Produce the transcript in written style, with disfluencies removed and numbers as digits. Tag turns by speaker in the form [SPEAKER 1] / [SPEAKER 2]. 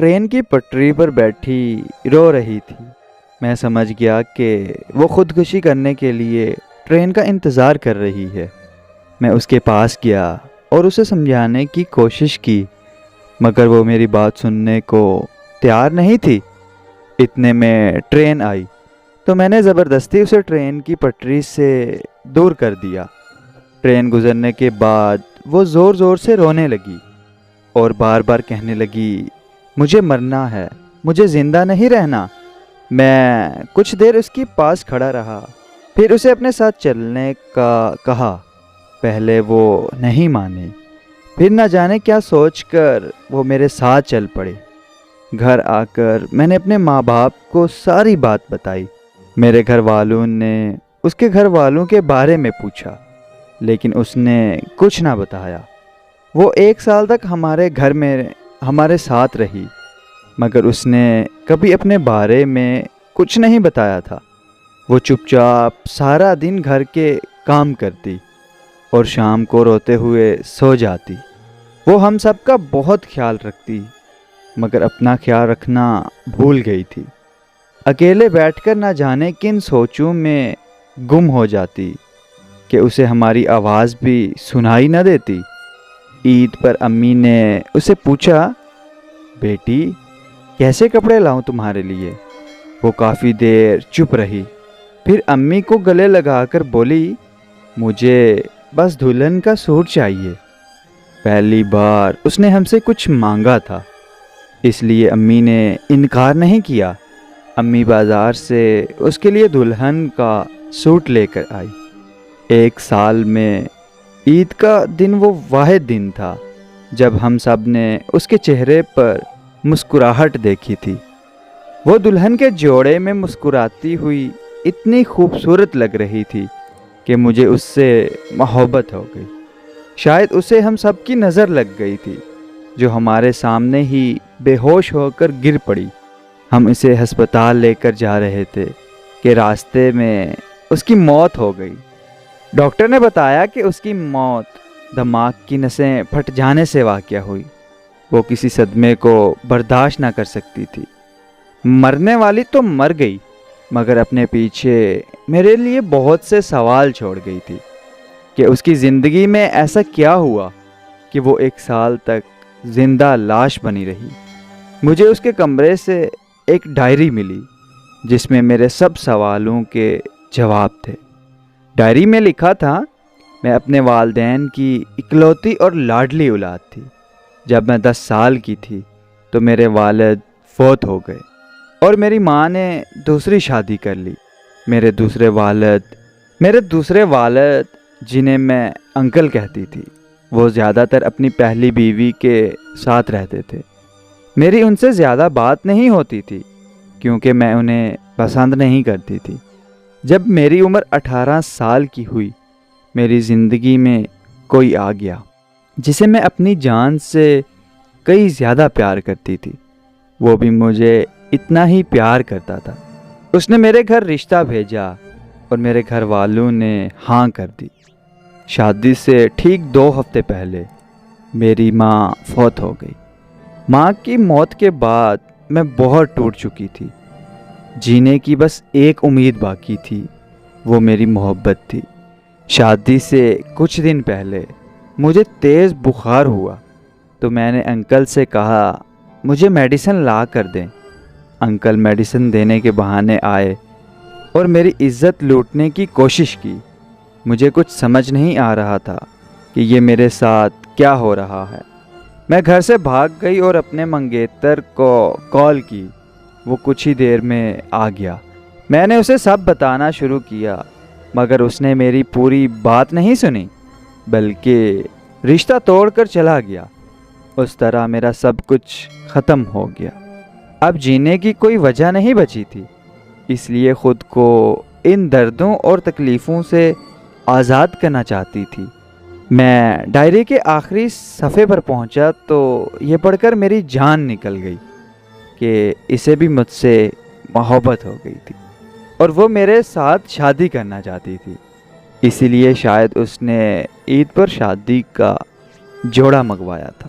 [SPEAKER 1] Train کی پٹری پر بیٹھی رو رہی تھی۔ میں سمجھ گیا کہ وہ خودکشی کرنے کے لیے ٹرین کا انتظار کر رہی ہے۔ میں اس کے پاس گیا اور اسے سمجھانے کی کوشش کی، مگر وہ میری بات سننے کو تیار نہیں تھی۔ اتنے میں ٹرین آئی تو میں نے زبردستی اسے ٹرین کی پٹری سے دور کر دیا۔ ٹرین گزرنے کے بعد وہ زور زور سے رونے لگی اور بار بار کہنے لگی، مجھے مرنا ہے، مجھے زندہ نہیں رہنا۔ میں کچھ دیر اس کے پاس کھڑا رہا، پھر اسے اپنے ساتھ چلنے کا کہا۔ پہلے وہ نہیں مانی، پھر نہ جانے کیا سوچ کر وہ میرے ساتھ چل پڑے۔ گھر آ کر میں نے اپنے ماں باپ کو ساری بات بتائی۔ میرے گھر والوں نے اس کے گھر والوں کے بارے میں پوچھا، لیکن اس نے کچھ نہ بتایا۔ وہ 1 سال تک ہمارے گھر میں ہمارے ساتھ رہی، مگر اس نے کبھی اپنے بارے میں کچھ نہیں بتایا تھا۔ وہ چپ چاپ سارا دن گھر کے کام کرتی اور شام کو روتے ہوئے سو جاتی۔ وہ ہم سب کا بہت خیال رکھتی، مگر اپنا خیال رکھنا بھول گئی تھی۔ اکیلے بیٹھ کر نہ جانے کن سوچوں میں گم ہو جاتی کہ اسے ہماری آواز بھی سنائی نہ دیتی۔ عید پر امی نے اسے پوچھا، بیٹی کیسے کپڑے لاؤں تمہارے لیے؟ وہ کافی دیر چپ رہی، پھر امی کو گلے لگا کر بولی، مجھے بس دلہن کا سوٹ چاہیے۔ پہلی بار اس نے ہم سے کچھ مانگا تھا، اس لیے امی نے انکار نہیں کیا۔ امی بازار سے اس کے لیے دلہن کا سوٹ لے کر آئی۔ 1 سال میں عید کا دن وہ واحد دن تھا جب ہم سب نے اس کے چہرے پر مسکراہٹ دیکھی تھی۔ وہ دلہن کے جوڑے میں مسکراتی ہوئی اتنی خوبصورت لگ رہی تھی کہ مجھے اس سے محبت ہو گئی۔ شاید اسے ہم سب کی نظر لگ گئی تھی، جو ہمارے سامنے ہی بے ہوش ہو کر گر پڑی۔ ہم اسے ہسپتال لے کر جا رہے تھے کہ راستے میں اس کی موت ہو گئی۔ ڈاکٹر نے بتایا کہ اس کی موت دماغ کی نسیں پھٹ جانے سے واقع ہوئی۔ وہ کسی صدمے کو برداشت نہ کر سکتی تھی۔ مرنے والی تو مر گئی، مگر اپنے پیچھے میرے لیے بہت سے سوال چھوڑ گئی تھی کہ اس کی زندگی میں ایسا کیا ہوا کہ وہ 1 سال تک زندہ لاش بنی رہی۔ مجھے اس کے کمرے سے ایک ڈائری ملی جس میں میرے سب سوالوں کے جواب تھے۔ ڈائری میں لکھا تھا، میں اپنے والدین کی اکلوتی اور لاڈلی اولاد تھی۔ جب میں 10 سال کی تھی تو میرے والد فوت ہو گئے اور میری ماں نے دوسری شادی کر لی۔ میرے دوسرے والد جنہیں میں انکل کہتی تھی، وہ زیادہ تر اپنی پہلی بیوی کے ساتھ رہتے تھے۔ میری ان سے زیادہ بات نہیں ہوتی تھی کیونکہ میں انہیں پسند نہیں کرتی تھی۔ جب میری عمر 18 سال کی ہوئی، میری زندگی میں کوئی آ گیا جسے میں اپنی جان سے کئی زیادہ پیار کرتی تھی۔ وہ بھی مجھے اتنا ہی پیار کرتا تھا۔ اس نے میرے گھر رشتہ بھیجا اور میرے گھر والوں نے ہاں کر دی۔ شادی سے ٹھیک 2 ہفتے پہلے میری ماں فوت ہو گئی۔ ماں کی موت کے بعد میں بہت ٹوٹ چکی تھی۔ جینے کی بس ایک امید باقی تھی، وہ میری محبت تھی۔ شادی سے کچھ دن پہلے مجھے تیز بخار ہوا تو میں نے انکل سے کہا، مجھے میڈیسن لا کر دیں۔ انکل میڈیسن دینے کے بہانے آئے اور میری عزت لوٹنے کی کوشش کی۔ مجھے کچھ سمجھ نہیں آ رہا تھا کہ یہ میرے ساتھ کیا ہو رہا ہے۔ میں گھر سے بھاگ گئی اور اپنے منگیتر کو کال کی۔ وہ کچھ ہی دیر میں آ گیا۔ میں نے اسے سب بتانا شروع کیا، مگر اس نے میری پوری بات نہیں سنی، بلکہ رشتہ توڑ کر چلا گیا۔ اس طرح میرا سب کچھ ختم ہو گیا۔ اب جینے کی کوئی وجہ نہیں بچی تھی، اس لیے خود کو ان دردوں اور تکلیفوں سے آزاد کرنا چاہتی تھی۔ میں ڈائری کے آخری صفحے پر پہنچا تو یہ پڑھ کر میری جان نکل گئی کہ اسے بھی مجھ سے محبت ہو گئی تھی اور وہ میرے ساتھ شادی کرنا چاہتی تھی۔ اسی لیے شاید اس نے عید پر شادی کا جوڑا منگوایا تھا۔